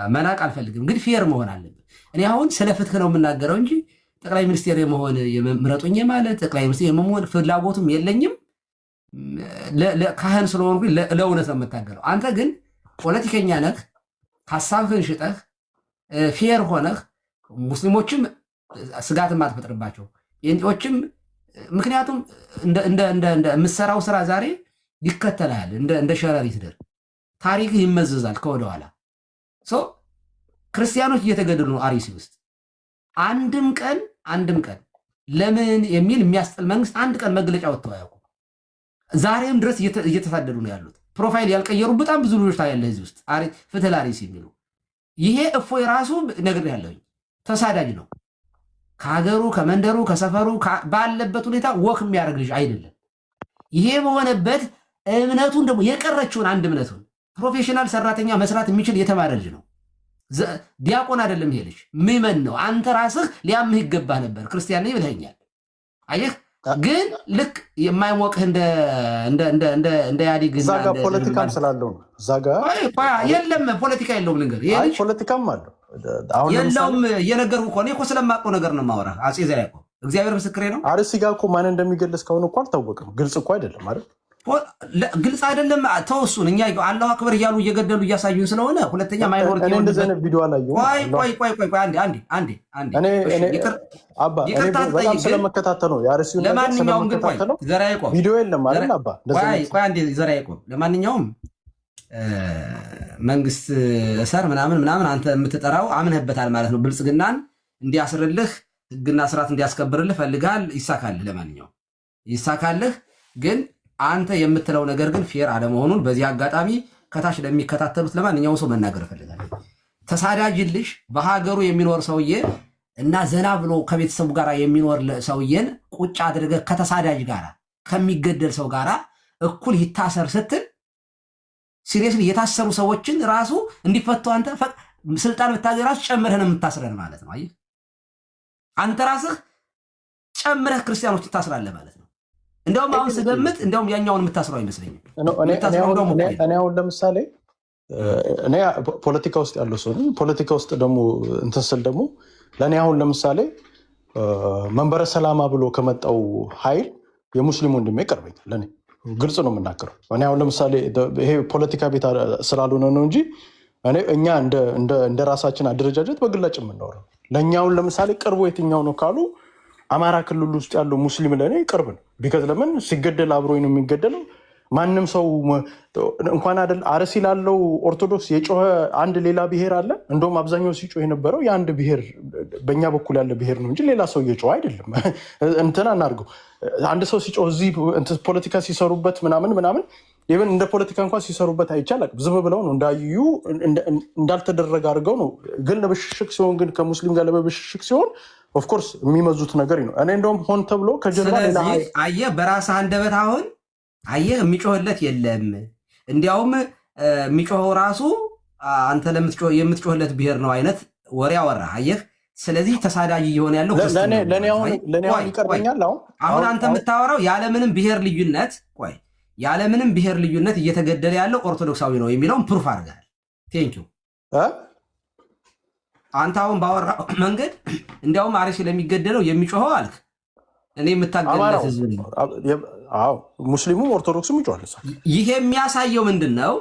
መናቅ አልፈልግም፣ ግን ፌር መሆን አለብን። እኔ አሁን ስለ ፍትህ ነው የምናገረው እንጂ ጠቅላይ ሚኒስቴር የመሆን ምረጡኝ ማለት ጠቅላይ ሚኒስቴር የመሆን ፍላጎቱም የለኝም። ካህን ስለሆንኩ ለእውነት ነው የምታገለው። አንተ ግን ፖለቲከኛ ነህ፣ ሀሳብህን ሽጠህ ፌር ሆነህ ሙስሊሞችም ስጋት ማትፈጥርባቸው ጴንጤዎችም፣ ምክንያቱም የምትሰራው ስራ ዛሬ ይከተላል እንደ ሸረሪት ድር ታሪክ ይመዘዛል ከወደኋላ። ክርስቲያኖች እየተገደሉ ነው አርሲ ውስጥ። አንድም ቀን ለምን የሚል የሚያስጥል መንግስት አንድ ቀን መግለጫ ወጥተው አያውቁም። ዛሬም ድረስ እየተሳደዱ ነው ያሉት። ፕሮፋይል ያልቀየሩ በጣም ብዙ ልጆች ታያለህ እዚህ ውስጥ ፍትህ ለአርሲ የሚሉ። ይሄ እፎይ ራሱ ነገር ያለኝ ተሳዳጅ ነው። ከሀገሩ ከመንደሩ ከሰፈሩ ባለበት ሁኔታ ወክ የሚያደርግ ልጅ አይደለም። ይሄ በሆነበት እምነቱን ደግሞ የቀረችውን አንድ እምነቱን ፕሮፌሽናል ሰራተኛ መስራት የሚችል የተማረ ልጅ ነው። ዲያቆን አይደለም ይሄ ልጅ ምዕመን ነው። አንተ ራስህ ሊያምህ ይገባህ ነበር። ክርስቲያን ነኝ ብለኸኛል። አየህ ግን ልክ የማይሞቅህ እንደ ያዲግ እዛ ጋ ፖለቲካም ስላለው ነው። እዛ ጋ የለም ፖለቲካ የለውም። ልንገር ፖለቲካም አለው የለውም። እየነገርኩህ እኮ እኔ እኮ ስለማውቀው ነገር ነው የማወራህ። አፄ ዘርዓ ያዕቆብ እግዚአብሔር ምስክሬ ነው። አርሲ ጋ እኮ ማን እንደሚገለጽ ከሆነ እኮ አልታወቅም። ግልጽ እኮ አይደለም አይደል? ግልጽ አይደለም። ተወሱን እኛ አላሁ አክበር እያሉ እየገደሉ እያሳዩን ስለሆነ ሁለተኛ ማይኖሪቲ ቪዲዮ አላየሁም። በጣም ስለመከታተል ነው የአርሲውን ለማንኛውም ግን ዘርዓ ያዕቆብ ቪዲዮ የለም አይደል? አባ ዘርዓ ያዕቆብ ለማንኛውም መንግስት እሰር ምናምን አንተ የምትጠራው አምነህበታል ማለት ነው። ብልጽግናን እንዲያስርልህ ህግና ስርዓት እንዲያስከብርልህ ፈልጋል። ይሳካልህ። ለማንኛውም ይሳካልህ። ግን አንተ የምትለው ነገር ግን ፌር አለመሆኑን በዚህ አጋጣሚ ከታች ለሚከታተሉት ለማንኛውም ሰው መናገር እፈልጋለሁ። ተሳዳጅልሽ በሀገሩ የሚኖር ሰውዬ እና ዘና ብሎ ከቤተሰቡ ጋር የሚኖር ሰውዬን ቁጭ አድርገህ ከተሳዳጅ ጋር ከሚገደል ሰው ጋር እኩል ይታሰር ስትል ሲሪየስሊ የታሰሩ ሰዎችን ራሱ እንዲፈቱ አንተ ስልጣን ብታገኝ ራሱ ጨምረህ ነው የምታስረን ማለት ነው። አየህ አንተ ራስህ ጨምረህ ክርስቲያኖች ትታስራለህ ማለት ነው። እንደውም አሁን ስገምት እንደውም ያኛውን የምታስረው አይመስለኝም። እኔ አሁን ለምሳሌ እኔ ፖለቲካ ውስጥ ያለው ሰው ፖለቲካ ውስጥ ደግሞ እንትን ስል ደግሞ ለእኔ አሁን ለምሳሌ መንበረ ሰላማ ብሎ ከመጣው ኃይል የሙስሊም ወንድሜ ይቀርበኛል። ለእኔ ግልጽ ነው የምናገረው። እኔ አሁን ለምሳሌ ይሄ ፖለቲካ ቤት ስላልሆነ ነው እንጂ እኛ እንደ ራሳችን አደረጃጀት በግላጭ የምናወራው። ለእኛ አሁን ለምሳሌ ቅርቡ የትኛው ነው ካሉ አማራ ክልል ውስጥ ያለው ሙስሊም ለእኔ ቅርብ ነው። ቢከዝ ለምን ሲገደል አብሮኝ ነው የሚገደለው። ማንም ሰው እንኳን አይደል አርሲ ላለው ኦርቶዶክስ የጮኸ አንድ ሌላ ብሔር አለ። እንደውም አብዛኛው ሲጮህ የነበረው የአንድ ብሔር በእኛ በኩል ያለ ብሔር ነው እንጂ ሌላ ሰው እየጮኸ አይደለም። እንትን አናድርገው። አንድ ሰው ሲጮህ እዚህ ፖለቲካ ሲሰሩበት ምናምን ይህን እንደ ፖለቲካ እንኳን ሲሰሩበት አይቻል ዝም ብለው ነው እንዳዩ እንዳልተደረገ አድርገው ነው። ግን ለብሽሽቅ ሲሆን ግን ከሙስሊም ጋር ለበሽሽቅ ሲሆን ኦፍኮርስ የሚመዙት ነገር ነው። እኔ እንደውም ሆን ተብሎ ከጀርባ አየህ በራስህ አንደበት አሁን አየህ የሚጮህለት የለም። እንዲያውም የሚጮኸው ራሱ አንተ የምትጮህለት ብሔር ነው አይነት ወሬ አወራ። አየህ ስለዚህ ተሳዳጅ እየሆነ ያለው ለእኔ አሁን ይቀርበኛል። አሁን አንተ የምታወራው ያለምንም ብሔር ልዩነት እየተገደለ ያለው ኦርቶዶክሳዊ ነው የሚለውን ፕሩፍ አድርገሃል። ቴንኪው። አንተ አሁን ባወራው መንገድ እንዲያውም አርሲ ለሚገደለው የሚጮኸው አልክ። እኔ የምታገለት ህዝብ ሙስሊሙም ኦርቶዶክስም ይጮሃል። ይሄ የሚያሳየው ምንድን ነው?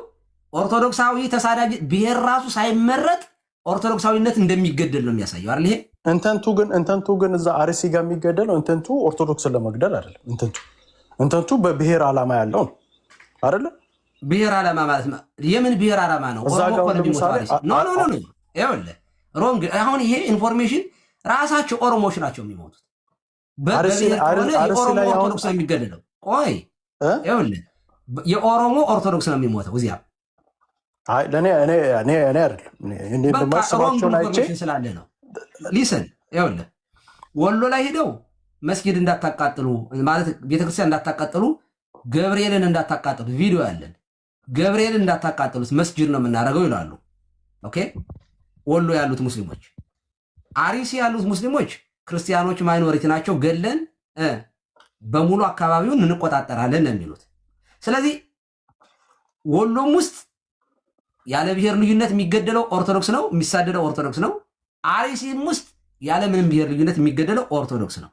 ኦርቶዶክሳዊ ተሳዳጅ ብሔር ራሱ ሳይመረጥ ኦርቶዶክሳዊነት እንደሚገደል ነው የሚያሳየው አይደል? ይሄ እንተንቱ ግን እዛ አርሲ ጋር የሚገደለው እንተንቱ ኦርቶዶክስን ለመግደል አይደለም። እንተንቱ በብሔር ዓላማ ያለው ነው አይደለ? ብሔር ዓላማ ማለት የምን ብሔር ዓላማ ነው? ሮንግ። አሁን ይሄ ኢንፎርሜሽን ራሳቸው ኦሮሞዎች ናቸው የሚሞቱት። የኦሮሞ ኦርቶዶክስ ነው የሚገደለው። ቆይ ይኸውልህ የኦሮሞ ኦርቶዶክስ ነው የሚሞተው እዚያ። እኔ አይደለም ስላለ ነው። ሊስን ይኸውልህ ወሎ ላይ ሄደው መስጊድ እንዳታቃጥሉ ማለት ቤተክርስቲያን እንዳታቃጥሉ፣ ገብርኤልን እንዳታቃጥሉ ቪዲዮ ያለን ገብርኤልን እንዳታቃጥሉት መስጊድ ነው የምናደርገው ይላሉ። ኦኬ ወሎ ያሉት ሙስሊሞች፣ አርሲ ያሉት ሙስሊሞች ክርስቲያኖች ማይኖሪቲ ናቸው፣ ገለን በሙሉ አካባቢውን እንቆጣጠራለን ነው የሚሉት። ስለዚህ ወሎም ውስጥ ያለ ብሔር ልዩነት የሚገደለው ኦርቶዶክስ ነው፣ የሚሳደደው ኦርቶዶክስ ነው። አርሲም ውስጥ ያለ ምንም ብሔር ልዩነት የሚገደለው ኦርቶዶክስ ነው።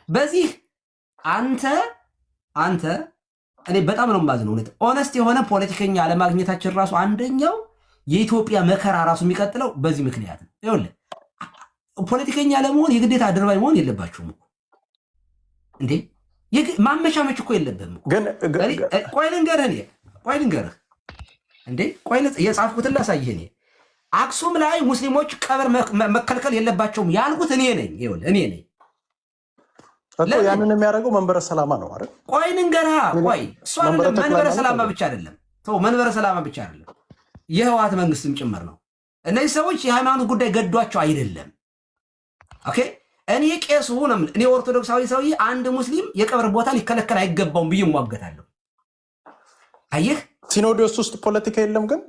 በዚህ አንተ እኔ በጣም ነው የማዝነው። እውነት ኦነስት የሆነ ፖለቲከኛ አለማግኘታችን ራሱ አንደኛው የኢትዮጵያ መከራ ራሱ የሚቀጥለው በዚህ ምክንያት ነው። ይኸውልህ ፖለቲከኛ ለመሆን የግዴታ አድርባይ መሆን የለባችሁም እንዴ። ማመቻመች እኮ የለብህም። ቆይ ልንገርህ እንዴ፣ ቆይ የጻፍኩትን ላሳይህ። እኔ አክሱም ላይ ሙስሊሞች ቀብር መከልከል የለባቸውም ያልኩት እኔ ነኝ። ይኸውልህ እኔ ነኝ። ያንን የሚያደርገው መንበረ ሰላማ ነው አይደል? ቆይ ልንገርህ። ቆይ እሱ አይደለም መንበረ ሰላማ ብቻ አይደለም፣ መንበረ ሰላማ ብቻ አይደለም፣ የህወሓት መንግስትም ጭምር ነው። እነዚህ ሰዎች የሃይማኖት ጉዳይ ገዷቸው አይደለም። ኦኬ እኔ ቄሱ ነው፣ እኔ ኦርቶዶክሳዊ ሰውዬ አንድ ሙስሊም የቀብር ቦታ ሊከለከል አይገባውም ብዬ እሟገታለሁ። አየህ ሲኖዶስ ውስጥ ፖለቲካ የለም። ግን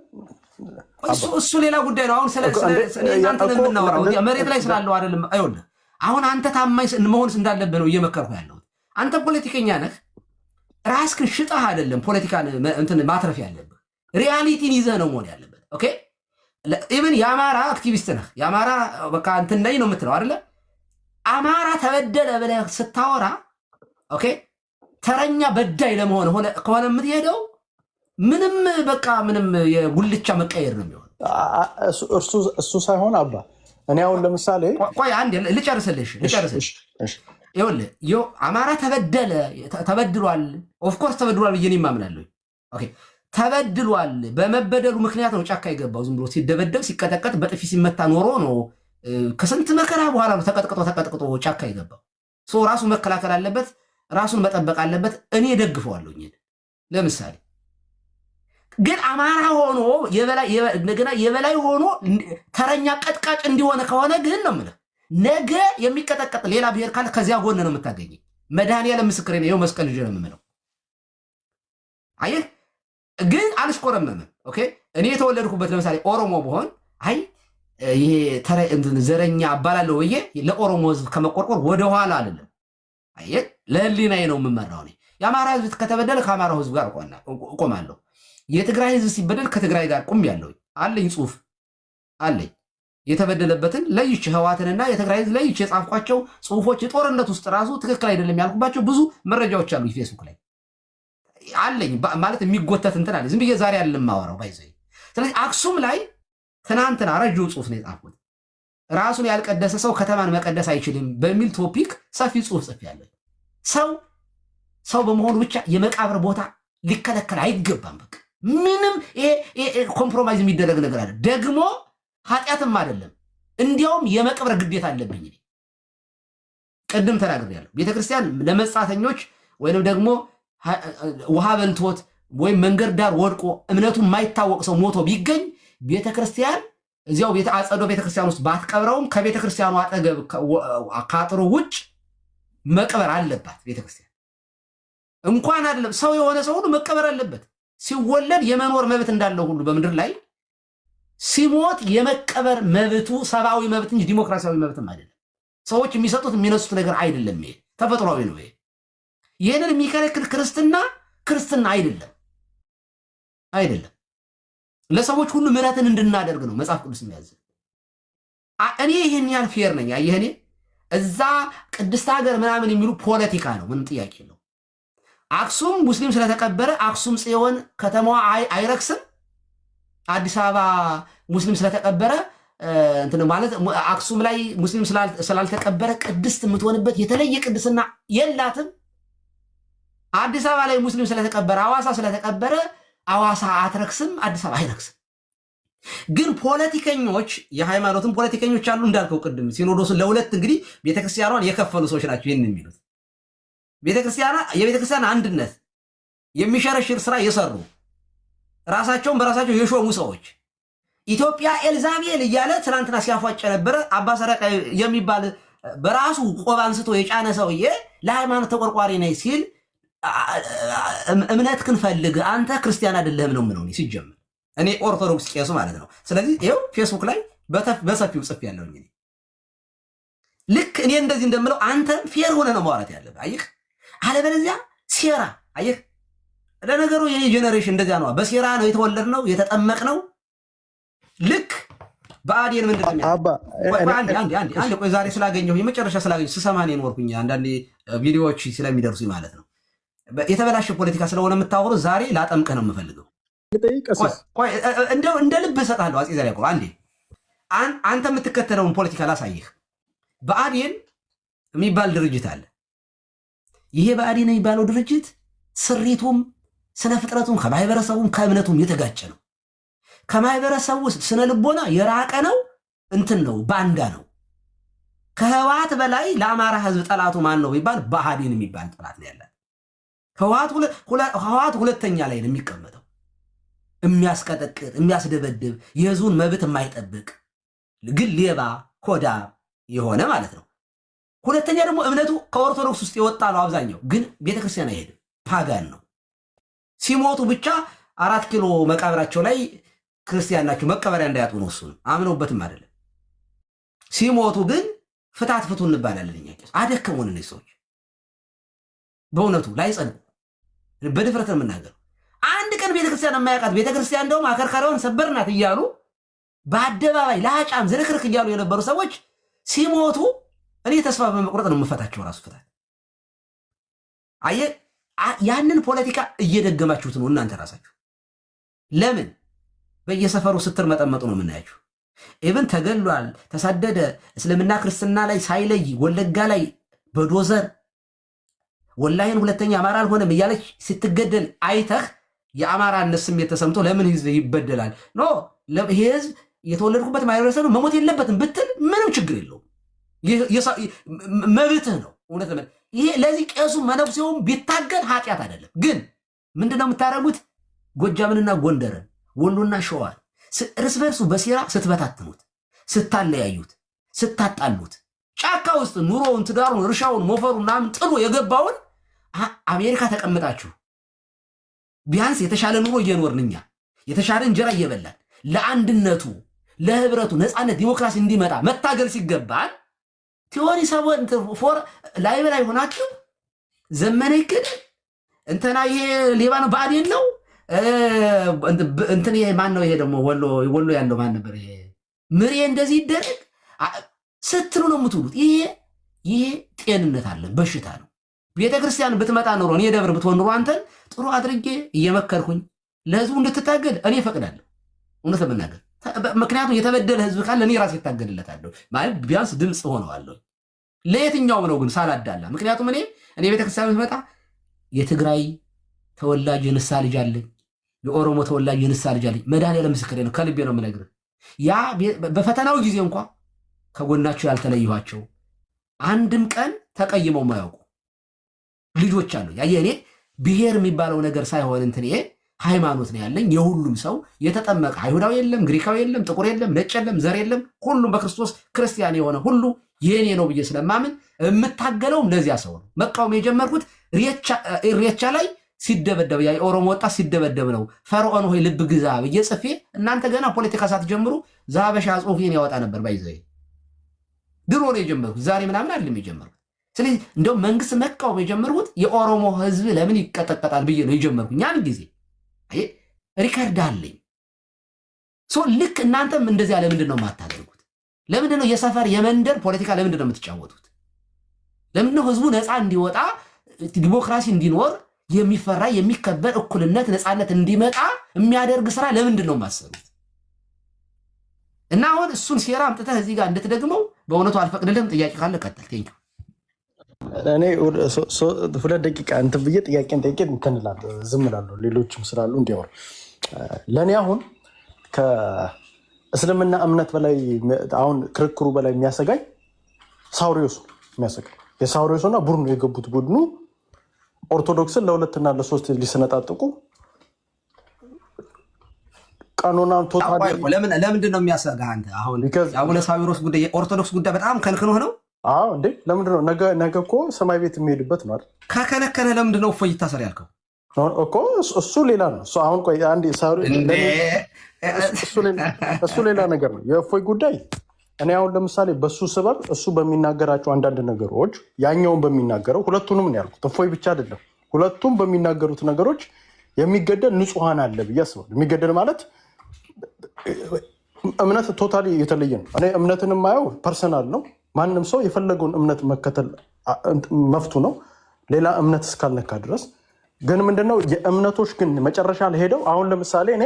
እሱ ሌላ ጉዳይ ነው። አሁን እናንተ የምናወራው መሬት ላይ ስላለው አይደለም። አይሆንም። አሁን አንተ ታማኝ መሆን እንዳለብህ ነው እየመከርኩ ያለሁት። አንተ ፖለቲከኛ ነህ፣ ራስህን ሽጠህ አይደለም ፖለቲካን እንትን ማትረፍ ያለብህ፣ ሪያሊቲን ይዘህ ነው መሆን ያለበት። ኦኬ ኢቭን የአማራ አክቲቪስት ነህ፣ የአማራ በቃ እንትን ነኝ ነው የምትለው አይደለ? አማራ ተበደለ ብለህ ስታወራ ኦኬ ተረኛ በዳይ ለመሆን ከሆነ የምትሄደው ምንም በቃ ምንም የጉልቻ መቀየር ነው የሚሆን። እሱ ሳይሆን አባ እኔ አሁን ለምሳሌ ቆይ አንድ ልጨርስልሽ። ይኸውልህ አማራ ተበደለ ተበድሏል፣ ኦፍኮርስ ተበድሏል ብዬ እኔም አምናለሁ። ኦኬ ተበድሏል። በመበደሉ ምክንያት ነው ጫካ የገባው። ዝም ብሎ ሲደበደብ ሲቀጠቀጥ በጥፊ ሲመታ ኖሮ ነው ከስንት መከራ በኋላ ነው ተቀጥቅጦ ጫካ የገባው። ራሱ መከላከል አለበት፣ ራሱን መጠበቅ አለበት። እኔ ደግፈዋለሁ። ለምሳሌ ግን አማራ ሆኖ እንደገና የበላይ ሆኖ ተረኛ ቀጥቃጭ እንዲሆነ ከሆነ ግን ነው የምልህ ነገ የሚቀጠቀጥ ሌላ ብሔር ካለ ከዚያ ጎን ነው የምታገኘኝ። መድኃኒዓለም ምስክሬ ነው። ይኸው መስቀል ልጅ ነው የምምለው። አየህ ግን አልሽኮረመምም። ኦኬ እኔ የተወለድኩበት ለምሳሌ ኦሮሞ በሆን አይ ይሄ ዘረኛ አባላለሁ ብዬ ለኦሮሞ ህዝብ ከመቆርቆር ወደኋላ አይደለም። አየህ ለህሊናዬ ነው የምመራው። የአማራ ህዝብ ከተበደለ ከአማራው ህዝብ ጋር እቆማለሁ። የትግራይ ህዝብ ሲበደል ከትግራይ ጋር ቁም ያለው አለኝ፣ ጽሁፍ አለኝ። የተበደለበትን ለይቼ ህወሓትንና የትግራይ ህዝብ ለይቼ የጻፍኳቸው ጽሁፎች ጦርነት ውስጥ ራሱ ትክክል አይደለም ያልኩባቸው ብዙ መረጃዎች አሉ ፌስቡክ ላይ አለኝ። ማለት የሚጎተት እንትን አለ። ዝም ብዬ ዛሬ ያለም ማወራው ባይዘ። ስለዚህ አክሱም ላይ ትናንትና ረጅም ጽሁፍ ነው የጻፍኩት። ራሱን ያልቀደሰ ሰው ከተማን መቀደስ አይችልም በሚል ቶፒክ ሰፊ ጽሁፍ ጽፌያለሁ። ሰው በመሆኑ ብቻ የመቃብር ቦታ ሊከለከል አይገባም። በቃ ምንም ኮምፕሮማይዝ የሚደረግ ነገር አለ። ደግሞ ኃጢአትም አይደለም፣ እንዲያውም የመቅበር ግዴታ አለብኝ። ቅድም ተናግሬያለሁ። ቤተክርስቲያን ለመጻተኞች ወይንም ደግሞ ውሃ በልቶት ወይም መንገድ ዳር ወድቆ እምነቱ የማይታወቅ ሰው ሞቶ ቢገኝ ቤተክርስቲያን እዚያው አጸዶ ቤተክርስቲያን ውስጥ ባትቀብረውም ከቤተክርስቲያኑ አጠገብ ካጥሩ ውጭ መቅበር አለባት ቤተክርስቲያን። እንኳን አይደለም ሰው የሆነ ሰው ሁሉ መቀበር አለበት። ሲወለድ የመኖር መብት እንዳለው ሁሉ በምድር ላይ ሲሞት የመቀበር መብቱ ሰብአዊ መብት እንጂ ዲሞክራሲያዊ መብትም አይደለም። ሰዎች የሚሰጡት የሚነሱት ነገር አይደለም። ይሄ ተፈጥሯዊ ነው። ይሄንን የሚከለክል ክርስትና አይደለም። ለሰዎች ሁሉ ምሕረትን እንድናደርግ ነው መጽሐፍ ቅዱስ የሚያዝ። እኔ ይሄን ያህል ፌር ነኝ። አየህ እኔ እዛ ቅድስት ሀገር ምናምን የሚሉ ፖለቲካ ነው፣ ምንም ጥያቄ የለው። አክሱም ሙስሊም ስለተቀበረ አክሱም ጽዮን ከተማዋ አይረክስም። አዲስ አበባ ሙስሊም ስለተቀበረ እንትን ማለት አክሱም ላይ ሙስሊም ስላልተቀበረ ቅድስት የምትሆንበት የተለየ ቅድስና የላትም። አዲስ አበባ ላይ ሙስሊም ስለተቀበረ አዋሳ ስለተቀበረ አዋሳ አትረክስም፣ አዲስ አበባ አይረክስም። ግን ፖለቲከኞች የሃይማኖትን ፖለቲከኞች አሉ እንዳልከው ቅድም ሲኖዶሱን ለሁለት እንግዲህ ቤተክርስቲያኗን የከፈሉ ሰዎች ናቸው ይህን የሚሉት። የቤተክርስቲያን አንድነት የሚሸረሽር ስራ የሰሩ ራሳቸውን በራሳቸው የሾሙ ሰዎች ኢትዮጵያ ኤልዛቤል እያለ ትናንትና ሲያፏጭ ነበረ። አባ ሰረቀ የሚባል በራሱ ቆብ አንስቶ የጫነ ሰውዬ ለሃይማኖት ተቆርቋሪ ነኝ ሲል እምነትህን ፈልግ አንተ ክርስቲያን አይደለህም ነው ምነው ሲጀምር እኔ ኦርቶዶክስ ቄሱ ማለት ነው። ስለዚህ ይኸው ፌስቡክ ላይ በሰፊው ጽፍ ያለው ልክ እኔ እንደዚህ እንደምለው አንተ ፌር ሆነ ነው ማውራት ያለብህ። አየህ አለበለዚያ ሴራ። አየህ ለነገሩ የኔ ጄኔሬሽን እንደዚያ ነው። በሴራ ነው የተወለድነው የተጠመቅነው። ልክ ብአዴን ምንድን ነው አንድ ቆይ ዛሬ ስላገኘሁ የመጨረሻ ስላገኘሁ ስሰማህ ነው የኖርኩኝ። አንዳንዴ ቪዲዮዎች ስለሚደርሱኝ ማለት ነው። የተበላሸ ፖለቲካ ስለሆነ የምታወሩ ዛሬ ላጠምቅህ ነው የምፈልገው። እንደ ልብ እሰጥሃለሁ። አፄ ዘርዓ ያዕቆብ አንዴ አንተ የምትከተለውን ፖለቲካ ላሳይህ። ብአዴን የሚባል ድርጅት አለ። ይሄ ብአዴን የሚባለው ድርጅት ስሪቱም ስነ ፍጥረቱም ከማህበረሰቡም ከእምነቱም የተጋጨ ነው። ከማህበረሰቡ ስነ ልቦና የራቀ ነው። እንትን ነው፣ ባንዳ ነው። ከህወሓት በላይ ለአማራ ህዝብ ጠላቱ ማን ነው ቢባል ብአዴን የሚባል ጠላት ነው ያለ። ህወሓት ሁለተኛ ላይ ነው የሚቀመጠው። የሚያስቀጠቅጥ የሚያስደበድብ የህዝቡን መብት የማይጠብቅ ግን ሌባ ኮዳ የሆነ ማለት ነው። ሁለተኛ ደግሞ እምነቱ ከኦርቶዶክስ ውስጥ የወጣ ነው። አብዛኛው ግን ቤተክርስቲያን አይሄድም፣ ፓጋን ነው። ሲሞቱ ብቻ 4 ኪሎ መቃብራቸው ላይ ክርስቲያን ናቸው መቀበሪያ እንዳያጡ ነው። እሱን አምነውበትም አይደለም። ሲሞቱ ግን ፍታት ፍቱ እንባላለን። እኛ አደከሙን እነዚህ ሰዎች በእውነቱ ላይ ጸድቁ። በድፍረት ነው የምናገረው። አንድ ቀን ቤተክርስቲያን የማያውቃት ቤተክርስቲያን እንደውም አከርካሪዋን ሰበርናት እያሉ በአደባባይ ለአጫም ዝርክርክ እያሉ የነበሩ ሰዎች ሲሞቱ እኔ ተስፋ በመቁረጥ ነው የምፈታቸው። ራሱ ፍታት። አየህ፣ ያንን ፖለቲካ እየደገማችሁት ነው እናንተ ራሳችሁ። ለምን በየሰፈሩ ስትር መጠመጡ ነው የምናያችሁ። ኢብን ተገሏል፣ ተሳደደ፣ እስልምና ክርስትና ላይ ሳይለይ ወለጋ ላይ በዶዘር ወላይን ሁለተኛ አማራ አልሆነም እያለች ስትገደል አይተህ የአማራነት ስሜት ተሰምቶ ለምን ህዝብ ይበደላል? ኖ ይሄ ህዝብ የተወለድኩበት ማህበረሰብ ነው መሞት የለበትም ብትል ምንም ችግር የለውም፣ መብትህ ነው። እውነት ይሄ ለዚህ ቄሱ መነኩሴውም ቢታገል ኃጢአት አይደለም። ግን ምንድነው የምታደርጉት? ጎጃምንና ጎንደርን ወሎና ሸዋን እርስ በርሱ በሴራ ስትበታትኑት፣ ስታለያዩት፣ ስታጣሉት ጫካ ውስጥ ኑሮውን፣ ትዳሩን፣ እርሻውን፣ ሞፈሩን ምናምን ጥሎ የገባውን አሜሪካ ተቀምጣችሁ ቢያንስ የተሻለ ኑሮ እየኖርን እኛ የተሻለ እንጀራ እየበላን ለአንድነቱ፣ ለህብረቱ፣ ነፃነት፣ ዲሞክራሲ እንዲመጣ መታገል ሲገባል ቲዮሪ ሰቦን ፎር ላይ በላይ ሆናችሁ ዘመነ ይክድ እንትና ይሄ ሌባ ነው ብአዴን ነው እንትን ይሄ ማን ነው? ይሄ ደግሞ ወሎ ያለው ማን ነበር? ይሄ ምሬ እንደዚህ ይደረግ ስትሉ ነው የምትውሉት። ይሄ ጤንነት አለን በሽታ ነው። ቤተክርስቲያን ብትመጣ ኖሮ እኔ ደብር ብትሆን ኖሮ አንተን ጥሩ አድርጌ እየመከርኩኝ ለህዝቡ እንድትታገል እኔ እፈቅዳለሁ፣ እውነት ለመናገር። ምክንያቱም የተበደለ ህዝብ ካለ እኔ ራሴ እታገልለታለሁ፣ ማለት ቢያንስ ድምፅ ሆነዋለሁ። ለየትኛውም ነው ግን ሳላዳላ። ምክንያቱም እኔ ቤተክርስቲያን ብትመጣ የትግራይ ተወላጅ የንስሐ ልጅ አለኝ፣ የኦሮሞ ተወላጅ የንስሐ ልጅ አለኝ። መድኃኔዓለም ምስክሬ ነው፣ ከልቤ ነው የምነግርህ። ያ በፈተናው ጊዜ እንኳ ከጎናቸው ያልተለየኋቸው አንድም ቀን ተቀይመው ማያውቁ ልጆች አሉ። ያየ እኔ ብሔር የሚባለው ነገር ሳይሆን እንትን ሃይማኖት ነው ያለኝ። የሁሉም ሰው የተጠመቀ አይሁዳዊ የለም፣ ግሪካዊ የለም፣ ጥቁር የለም፣ ነጭ የለም፣ ዘር የለም። ሁሉም በክርስቶስ ክርስቲያን የሆነ ሁሉ የኔ ነው ብዬ ስለማምን የምታገለውም ለዚያ ሰው ነው። መቃወም የጀመርኩት ኢሬቻ ላይ ሲደበደብ የኦሮሞ ወጣት ሲደበደብ ነው። ፈርዖን ሆይ ልብ ግዛ ብዬ ጽፌ እናንተ ገና ፖለቲካ ሳትጀምሩ ዛበሻ ጽሁፌን ያወጣ ነበር። ባይዘይ ድሮ ነው የጀመርኩት፣ ዛሬ ምናምን አይደለም የጀመርኩት። ስለዚህ እንደው መንግስት መቃወም የጀመርኩት የኦሮሞ ህዝብ ለምን ይቀጠቀጣል ብዬ ነው የጀመርኩት። ያን ጊዜ ሪከርድ አለኝ። ልክ እናንተም እንደዚያ ለምንድን ነው የማታደርጉት? ለምንድን ነው የሰፈር የመንደር ፖለቲካ ለምንድን ነው የምትጫወቱት? ለምንድን ነው ህዝቡ ነፃ እንዲወጣ ዲሞክራሲ እንዲኖር የሚፈራ የሚከበር እኩልነት ነፃነት እንዲመጣ የሚያደርግ ስራ ለምንድን ነው የማሰሩት? እና አሁን እሱን ሴራ አምጥተህ እዚህ ጋር እንድትደግመው በእውነቱ አልፈቅድልህም። ጥያቄ ካለ ቀጥል። ቴንኪው። እኔ 2 ደቂቃ እንትን ብዬ ጥያቄን ጠይቄ እንትን እላለሁ፣ ዝም እላለሁ፣ ሌሎችም ስላሉ እንዲያወሩ። ለእኔ አሁን ከእስልምና እምነት በላይ አሁን ክርክሩ በላይ የሚያሰጋኝ ሳውሪዮስ የሚያሰጋኝ የሳውሪዮስና ቡድኑ የገቡት ቡድኑ ኦርቶዶክስን ለ2 እና ለ3 ሊሰነጣጥቁ ቀኖናን ለምንድን ነው የሚያሰጋህ አንተ? አሁን አቡነ ሳዊሮስ ጉዳይ የኦርቶዶክስ ጉዳይ በጣም ከንክኖህ ነው እንዴ? ለምንድን ነው ነገ እኮ ሰማይ ቤት የሚሄድበት ነው አይደል? ከከነከነ ለምንድን ነው እፎይ ይታሰር ያልከው እኮ? እሱ ሌላ ነው። አሁን ቆይ አንዴ እሱ ሌላ ነገር ነው። የእፎይ ጉዳይ እኔ አሁን ለምሳሌ በሱ ሰበብ እሱ በሚናገራቸው አንዳንድ ነገሮች ያኛውን በሚናገረው ሁለቱንም ነው ያልኩት። እፎይ ብቻ አይደለም፣ ሁለቱም በሚናገሩት ነገሮች የሚገደል ንጹሐን አለ ብዬ አስባለሁ። የሚገደል ማለት እምነት ቶታሊ የተለየ ነው። እኔ እምነትን የማየው ፐርሰናል ነው። ማንም ሰው የፈለገውን እምነት መከተል መፍቱ ነው፣ ሌላ እምነት እስካልነካ ድረስ። ግን ምንድነው የእምነቶች ግን መጨረሻ ላይ ሄደው አሁን ለምሳሌ እኔ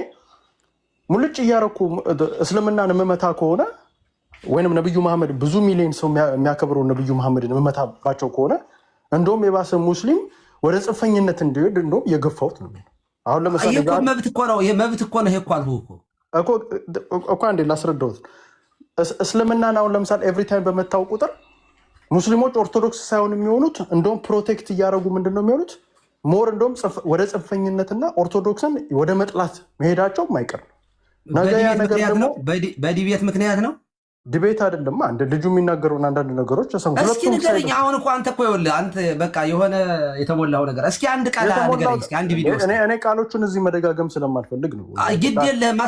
ሙልጭ እያረኩ እስልምናን የምመታ ከሆነ ወይም ነብዩ መሐመድ ብዙ ሚሊዮን ሰው የሚያከብረው ነብዩ መሐመድን የምመታባቸው ከሆነ እንደውም የባሰ ሙስሊም ወደ ጽንፈኝነት እንዲሄድ እንደውም የገፋሁት ነው። አሁን ለምሳሌ መብት እኮ ነው፣ መብት እኮ ነው። ይሄ እኮ አልኩህ እኮ እንዴ ላስረዳሁት። እስልምናን አሁን ለምሳሌ ኤቭሪ ታይም በመታው ቁጥር ሙስሊሞች ኦርቶዶክስ ሳይሆን የሚሆኑት እንደውም ፕሮቴክት እያደረጉ ምንድነው የሚሆኑት ሞር እንደውም ወደ ጽንፈኝነትና ኦርቶዶክስን ወደ መጥላት መሄዳቸው ማይቀር ነው። ነገ ያ ነገር ደግሞ በዲቤት ምክንያት ነው። ዲቤት አይደለም አንድ ልጁ የሚናገረውን አንዳንድ ነገሮች እስኪ ንገረኝ። አሁን እኮ አንተ እኮ ይኸውልህ አንተ በቃ የሆነ የተሞላው ነገር እስኪ አንድ ቃል ንገረኝ። እስኪ አንድ ቪዲዮ እኔ ቃሎቹን እዚህ መደጋገም ስለማልፈልግ ነው። ግድ የለህም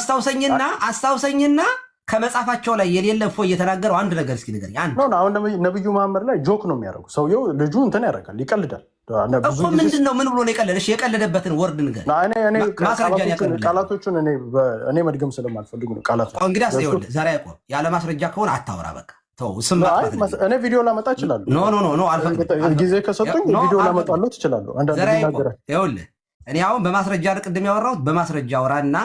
አስታውሰኝና ከመጽሐፋቸው ላይ የሌለ እፎ እየተናገረው አንድ ነገር እስኪ ንገረኝ። አሁን ነብዩ መሐመድ ላይ ጆክ ነው የሚያደርጉ ሰውየው ልጁ እንትን ያደርጋል፣ ይቀልዳል እኮ ምንድን ነው? ምን ብሎ ነው የቀለደ? እሺ የቀለደበትን ወርድ ንገረኝ። ቃላቶቹን እኔ መድገም ስለማልፈልግ ነው። ቃላቶቹ እንግዲህ ይኸውልህ ዛሬ ያዕቆብ ያለ ማስረጃ ከሆነ አታወራ። በቃ ተው። እኔ ቪዲዮ ላመጣ እችላለሁ። ኖ አልፈልግም። ጊዜ ከሰጡኝ ቪዲዮ ላመጣለሁ ትችላለሁ። ይኸውልህ እኔ አሁን በማስረጃ ቅድም ያወራሁት በማስረጃ አውራና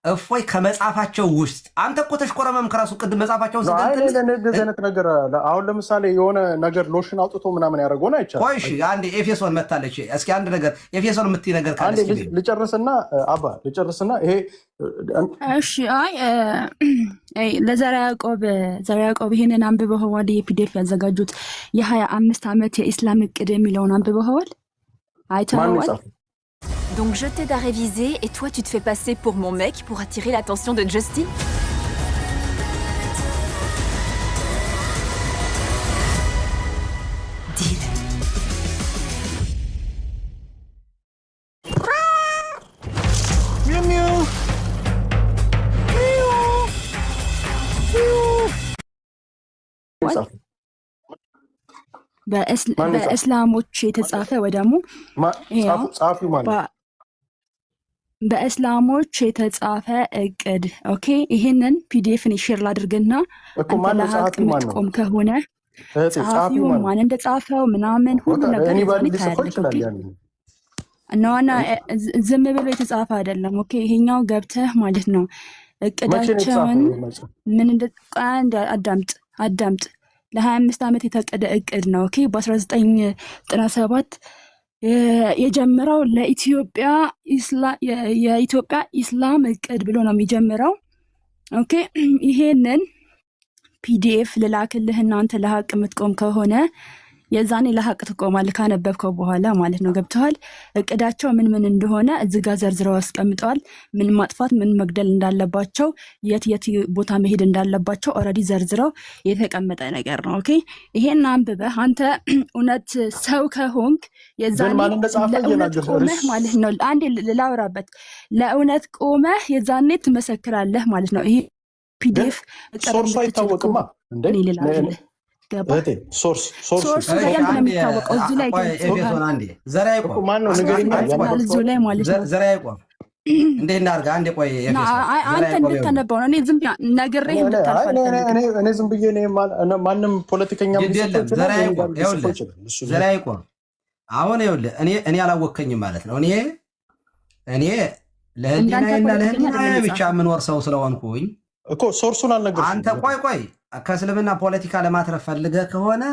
እፎይ ከመጽሐፋቸው ውስጥ አንተ እኮ ተሽኮረመም ከራሱ ቅድም መጽሐፋቸውን አይነት ነገር አሁን ለምሳሌ የሆነ ነገር ሎሽን አውጥቶ ምናምን ያደረገውን አይቻልም። ቆይ እሺ አንዴ ኤፌሶን መታለች። እስኪ አንድ ነገር ኤፌሶን የምትይ ነገር ካለ ልጨርስና ይሄ እሺ። አይ ለዘርዓ ያዕቆብ ይሄንን አንብበኸዋል? የፒዲኤፍ ያዘጋጁት የ25 ዓመት የኢስላም እቅድ የሚለውን አንብበኸዋል? አይተኸዋል? Donc je t'aide à réviser et toi tu te fais passer pour mon mec pour attirer l'attention de Justin. Deal. Miaou miaou. በእስላሞች የተጻፈ ወይ ደግሞ በእስላሞች የተጻፈ እቅድ። ኦኬ ይሄንን ፒዲኤፍን ሼር ላድርግና ለሀቅ የምትቆም ከሆነ ጸሐፊው ማን እንደጻፈው ምናምን ሁሉ ነገር ነዋና ዝም ብሎ የተጻፈ አይደለም። ኦኬ ይሄኛው ገብተህ ማለት ነው እቅዳቸውን ምን አዳምጥ ለ25 ዓመት የተቀደ እቅድ ነው። ኦኬ በ1997 የጀመረው የኢትዮጵያ ኢስላም እቅድ ብሎ ነው የሚጀምረው። ኦኬ ይሄንን ፒዲኤፍ ልላክልህ እናንተ ለሀቅ የምትቆም ከሆነ የዛኔ ለሀቅ ትቆማለህ ካነበብከው በኋላ ማለት ነው። ገብተዋል? እቅዳቸው ምን እንደሆነ እዚህ ጋር ዘርዝረው አስቀምጠዋል። ምን ማጥፋት ምን መግደል እንዳለባቸው የት ቦታ መሄድ እንዳለባቸው ኦልሬዲ ዘርዝረው የተቀመጠ ነገር ነው። ኦኬ ይሄን አንብበህ አንተ እውነት ሰው ከሆንክ የዛኔ ለእውነት ቆመህ ማለት ነው። አንዴ ላውራበት። ለእውነት ቆመህ የዛኔ ትመሰክራለህ ማለት ነው። ይሄ ፒዲኤፍ ሶርሱ አይታወቅማ እንዴ? ሶርስ በደንብ ነው የሚታወቀው። እዚህ ላይ ዘርዓ ያዕቆብ እንዴት እናድርግ? አንዴ ቆይ አንተ እንድታነባው ነው። እኔ ዝም ነግሬህ እኔ ዝም ብዬ ማንም ፖለቲከኛ ዘርዓ ያዕቆብ አሁን ይኸውልህ እኔ አላወከኝም ማለት ነው። እኔ ለህሊናዬና ለህሊናዬ ብቻ የምኖር ሰው ስለሆንኩኝ እኮ ሶርሱን አልነገርኩህም። አንተ ቆይ ከእስልምና ፖለቲካ ለማትረፍ ፈልገህ ከሆነ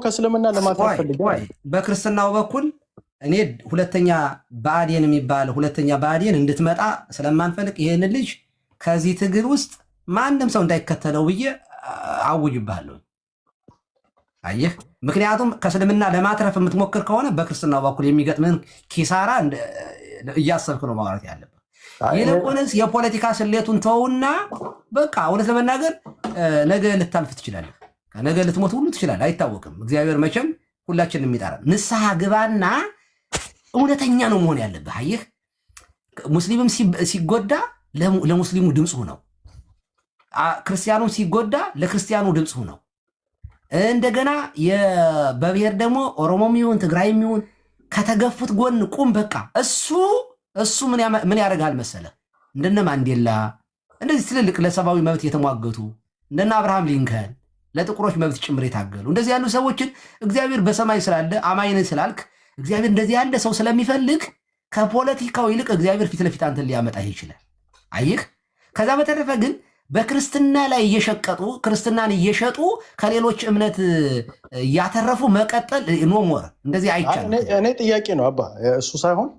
ከእስልምና ለማትረፍ ፈልገህ በክርስትናው በኩል እኔ ሁለተኛ ብአዴን እንድትመጣ ስለማንፈልግ ይህን ልጅ ከዚህ ትግል ውስጥ ማንም ሰው እንዳይከተለው ብዬ አውጅብሃለሁ። አየህ፣ ምክንያቱም ከእስልምና ለማትረፍ የምትሞክር ከሆነ በክርስትናው በኩል የሚገጥምህን ኪሳራ እያሰብክ ነው ማውራት ያለብህ። ይልቁንስ የፖለቲካ ስሌቱን ተውና በቃ እውነት ለመናገር ነገ ልታልፍ ትችላለህ፣ ነገ ልትሞት ሁሉ ትችላለህ፣ አይታወቅም። እግዚአብሔር መቼም ሁላችንም የሚጠራን ንስሐ ግባና እውነተኛ ነው መሆን ያለብህ። አየህ፣ ሙስሊምም ሲጎዳ ለሙስሊሙ ድምፁ ነው፣ ክርስቲያኑም ሲጎዳ ለክርስቲያኑ ድምፁ ነው። እንደገና በብሔር ደግሞ ኦሮሞም ይሁን ትግራይም ይሁን ከተገፉት ጎን ቁም። በቃ እሱ ምን ያደርጋል መሰለህ? እንደነ ማንዴላ እንደዚህ ትልልቅ ለሰብአዊ መብት የተሟገቱ እንደና አብርሃም ሊንከን ለጥቁሮች መብት ጭምር የታገሉ እንደዚህ ያሉ ሰዎችን እግዚአብሔር በሰማይ ስላለ አማይነ ስላልክ እግዚአብሔር እንደዚህ ያለ ሰው ስለሚፈልግ ከፖለቲካው ይልቅ እግዚአብሔር ፊት ለፊት አንተን ሊያመጣ ይችላል። አይህ ከዛ በተረፈ ግን በክርስትና ላይ እየሸቀጡ ክርስትናን እየሸጡ ከሌሎች እምነት እያተረፉ መቀጠል ኖ ሞር እንደዚህ አይቻልም። እኔ ጥያቄ ነው አባ እሱ ሳይሆን